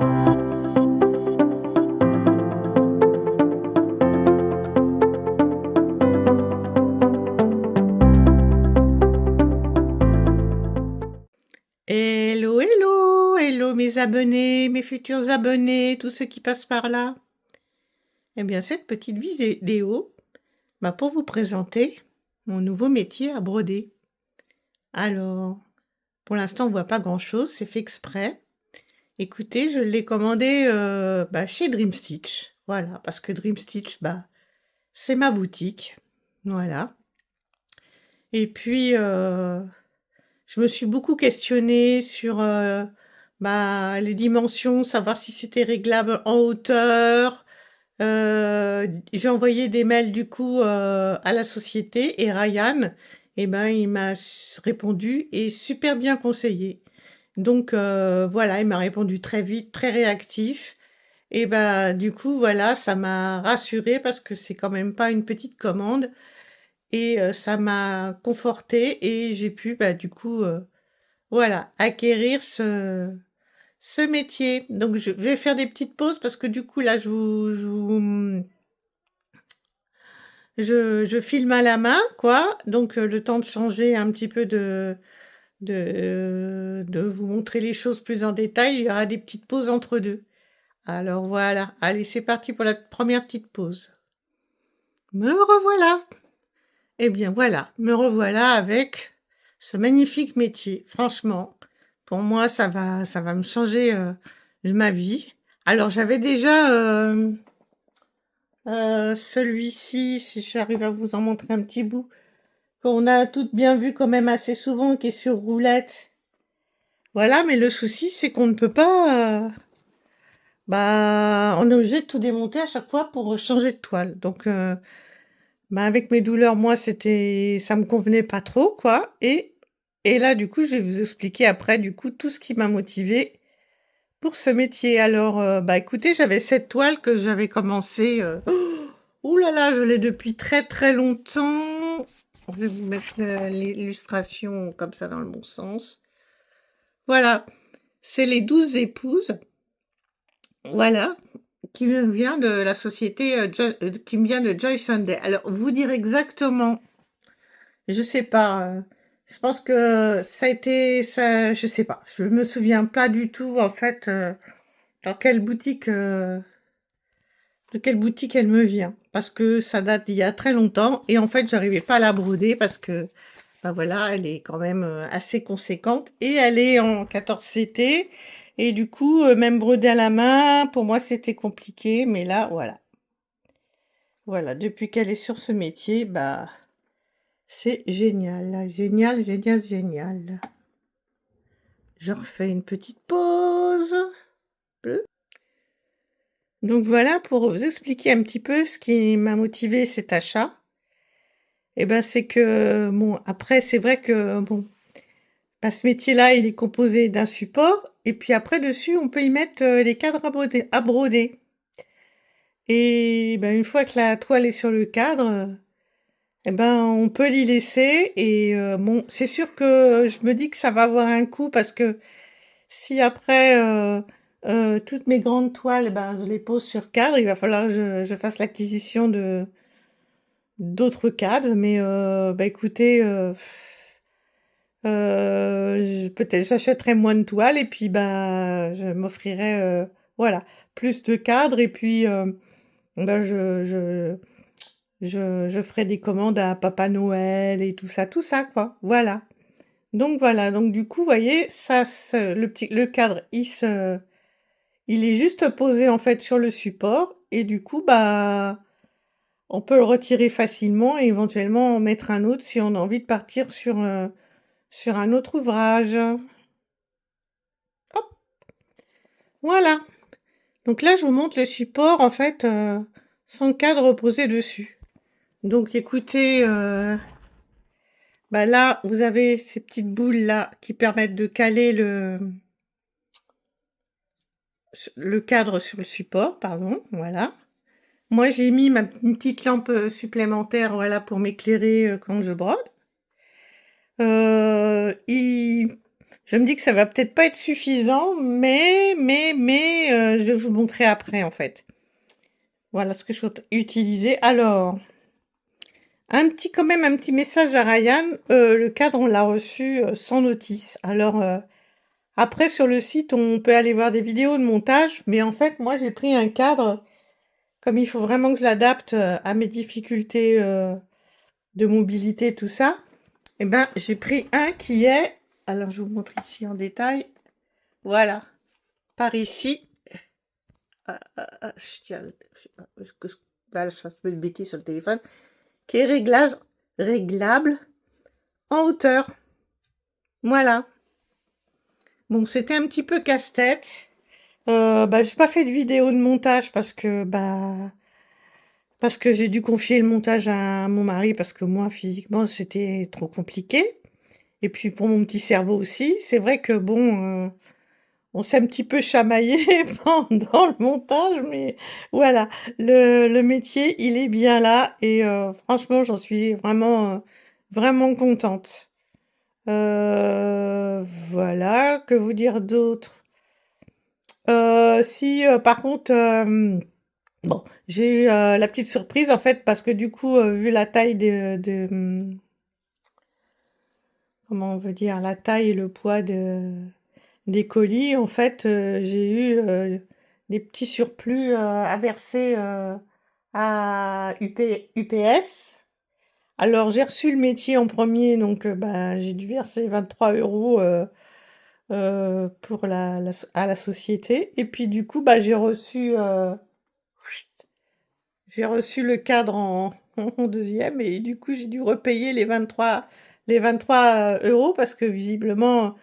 Hello, hello, hello mes abonnés, mes futurs abonnés, tous ceux qui passent par là. Eh bien, cette petite vidéo, pour vous présenter mon nouveau métier à broder. Alors, pour l'instant, on voit pas grand-chose, c'est fait exprès. Écoutez, je l'ai commandé chez Dream Stitch. Voilà, parce que Dream Stitch, c'est ma boutique. Voilà. Et puis, je me suis beaucoup questionnée sur les dimensions, savoir si c'était réglable en hauteur. J'ai envoyé des mails du coup à la société et Ryan, il m'a répondu et super bien conseillé. Donc voilà, il m'a répondu très vite, très réactif. Et du coup voilà, ça m'a rassurée parce que c'est quand même pas une petite commande et ça m'a confortée et j'ai pu du coup voilà, acquérir ce métier. Donc je vais faire des petites pauses parce que du coup là je filme à la main quoi, donc le temps de changer un petit peu de vous montrer les choses plus en détail, il y aura des petites pauses entre 2. Alors voilà, allez c'est parti pour la première petite pause. Me revoilà! Eh bien voilà, me revoilà avec ce magnifique métier. Franchement, pour moi, ça va me changer ma vie. Alors j'avais déjà celui-ci, si j'arrive à vous en montrer un petit bout, qu'on a toutes bien vu quand même assez souvent, qui est sur roulette. Voilà, mais le souci, c'est qu'on ne peut pas... on est obligé de tout démonter à chaque fois pour changer de toile. Donc, avec mes douleurs, moi, ça me convenait pas trop, quoi. Et là, du coup, je vais vous expliquer après, du coup, tout ce qui m'a motivée pour ce métier. Alors, écoutez, j'avais cette toile que j'avais commencé. Ouh là là, je l'ai depuis très très longtemps. Je vais vous mettre l'illustration comme ça dans le bon sens. Voilà, c'est les 12 épouses. Voilà, qui me vient de la société, qui me vient de Joy Sunday. Alors, vous dire exactement, je sais pas. Je pense que ça a été ça, je sais pas. Je me souviens pas du tout en fait dans quelle boutique, de quelle boutique elle me vient, parce que ça date d'il y a très longtemps et en fait j'arrivais pas à la broder parce que voilà, elle est quand même assez conséquente et elle est en 14 CT et du coup même broder à la main pour moi c'était compliqué, mais là voilà, depuis qu'elle est sur ce métier, c'est génial, génial, génial, génial. Je refais une petite pause. Donc voilà, pour vous expliquer un petit peu ce qui m'a motivé cet achat. C'est que, bon, après, c'est vrai que, bon, ce métier-là, il est composé d'un support, et puis après, dessus, on peut y mettre les cadres à broder. Et une fois que la toile est sur le cadre, on peut l'y laisser. Et bon, c'est sûr que je me dis que ça va avoir un coût, parce que si après, toutes mes grandes toiles, je les pose sur cadre, il va falloir que je fasse l'acquisition d'autres cadres. Mais écoutez, peut-être j'achèterai moins de toiles et puis je m'offrirai voilà, plus de cadres et puis je ferai des commandes à Papa Noël et tout ça quoi. Voilà. Donc voilà, donc du coup, vous voyez, ça, le cadre, il est juste posé en fait sur le support et du coup, on peut le retirer facilement et éventuellement en mettre un autre si on a envie de partir sur un autre ouvrage. Hop, voilà. Donc là, je vous montre le support en fait sans cadre posé dessus. Donc écoutez, là, vous avez ces petites boules là qui permettent de caler le cadre sur le support, pardon, voilà. Moi, j'ai mis une petite lampe supplémentaire, voilà, pour m'éclairer quand je brode. Je me dis que ça va peut-être pas être suffisant, mais je vais vous le montrer après, en fait. Voilà ce que je vais utiliser. Alors, quand même un petit message à Ryan. Le cadre, on l'a reçu sans notice. Alors, après, sur le site, on peut aller voir des vidéos de montage. Mais en fait, moi, j'ai pris un cadre, comme il faut vraiment que je l'adapte à mes difficultés de mobilité, tout ça. Eh ben, j'ai pris un qui est... Alors, je vous montre ici en détail. Voilà, par ici. Je tiens... Voilà, je fasse pas de bêtises sur le téléphone. Qui est réglable en hauteur. Voilà. Bon, c'était un petit peu casse-tête. J'ai pas fait de vidéo de montage parce que j'ai dû confier le montage à mon mari parce que moi, physiquement, c'était trop compliqué. Et puis pour mon petit cerveau aussi. C'est vrai que bon, on s'est un petit peu chamaillé pendant le montage, mais voilà, le métier, il est bien là et franchement, j'en suis vraiment, vraiment contente. Voilà, que vous dire d'autre? Si, par contre, bon, j'ai eu, la petite surprise en fait parce que du coup, vu la taille comment on veut dire? La taille et le poids des colis, en fait, j'ai eu, des petits surplus, à verser, à UPS. Alors j'ai reçu le métier en premier, donc j'ai dû verser 23 € pour à la société et puis du coup, j'ai reçu le cadre en en 2e et du coup, j'ai dû repayer les 23 € parce que visiblement,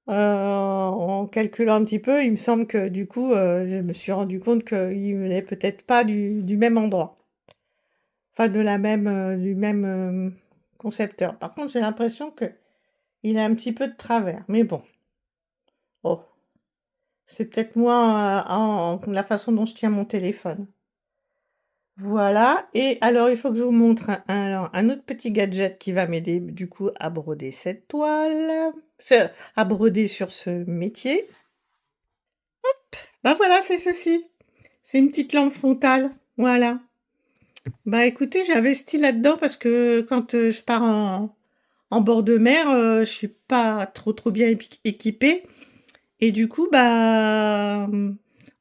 en calculant un petit peu, il me semble que du coup, je me suis rendu compte qu'il venait peut-être pas du même endroit. Enfin du même, concepteur. Par contre, j'ai l'impression qu'il a un petit peu de travers, mais bon. Oh, c'est peut-être moi, en la façon dont je tiens mon téléphone. Voilà et alors il faut que je vous montre un autre petit gadget qui va m'aider du coup à broder cette toile, à broder sur ce métier. Voilà, c'est ceci. C'est une petite lampe frontale, voilà. Écoutez, j'ai investi là-dedans parce que quand, je pars en bord de mer, je suis pas trop bien équipée et du coup,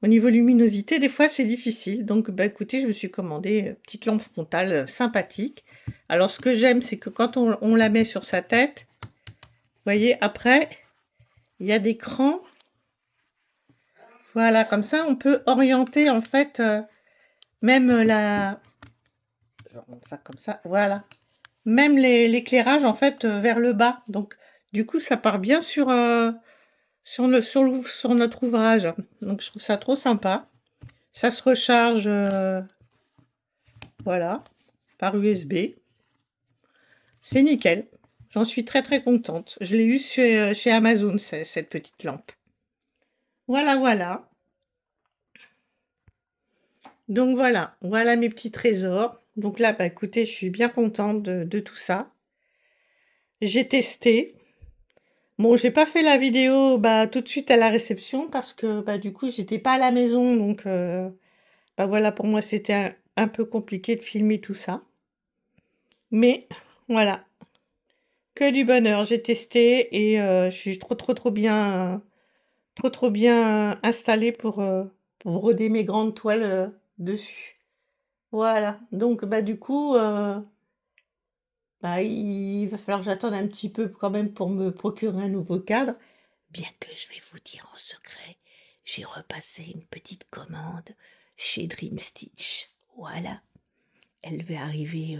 au niveau luminosité, des fois, c'est difficile. Donc écoutez, je me suis commandé une petite lampe frontale, sympathique. Alors ce que j'aime, c'est que quand on la met sur sa tête, vous voyez, après, il y a des crans. Voilà, comme ça, on peut orienter, en fait, même la... Je remonte ça comme ça, voilà. Même l'éclairage, en fait, vers le bas. Donc, du coup, ça part bien sur notre ouvrage. Donc, je trouve ça trop sympa. Ça se recharge, voilà, par USB. C'est nickel. J'en suis très, très contente. Je l'ai eu chez Amazon, cette petite lampe. Voilà, voilà. Donc voilà mes petits trésors. Donc là, écoutez, je suis bien contente de tout ça. J'ai testé. Bon, j'ai pas fait la vidéo tout de suite à la réception parce que du coup, j'étais pas à la maison. Donc voilà, pour moi, c'était un peu compliqué de filmer tout ça. Mais voilà, que du bonheur. J'ai testé et je suis trop bien installée pour broder mes grandes toiles dessus. Voilà, donc du coup, il va falloir que j'attende un petit peu quand même pour me procurer un nouveau cadre. Bien que je vais vous dire en secret, j'ai repassé une petite commande chez Dream Stitch. Voilà. Elle va arriver,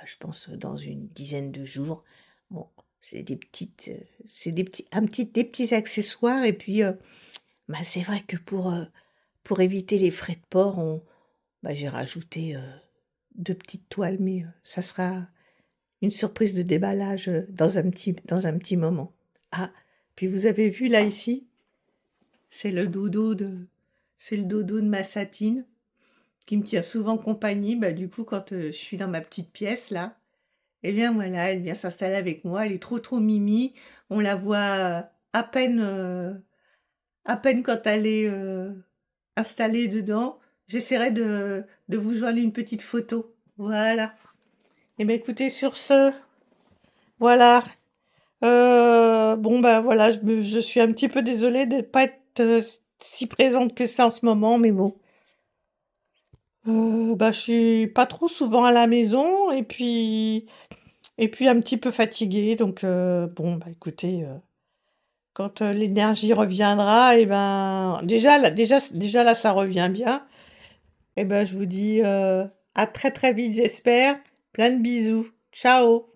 je pense, dans une dizaine de jours. Bon, c'est des petits accessoires. Et puis, c'est vrai que pour éviter les frais de port, j'ai rajouté 2 petites toiles, mais ça sera une surprise de déballage dans un petit moment. Ah, puis vous avez vu là ici, c'est le dodo de ma Satine qui me tient souvent compagnie. Du coup, quand je suis dans ma petite pièce là, eh bien voilà, elle vient s'installer avec moi. Elle est trop mimi. On la voit à peine à peine quand elle est installée dedans, j'essaierai de vous joindre une petite photo. Voilà. Et bien écoutez, sur ce, voilà. Bon ben voilà, je suis un petit peu désolée de ne pas être si présente que ça en ce moment, mais bon. Bah, je suis pas trop souvent à la maison et puis un petit peu fatiguée donc bon, bah, écoutez, quand, l'énergie reviendra et ben déjà là, ça revient bien et ben, je vous dis, à très, très vite j'espère. Plein de bisous. Ciao.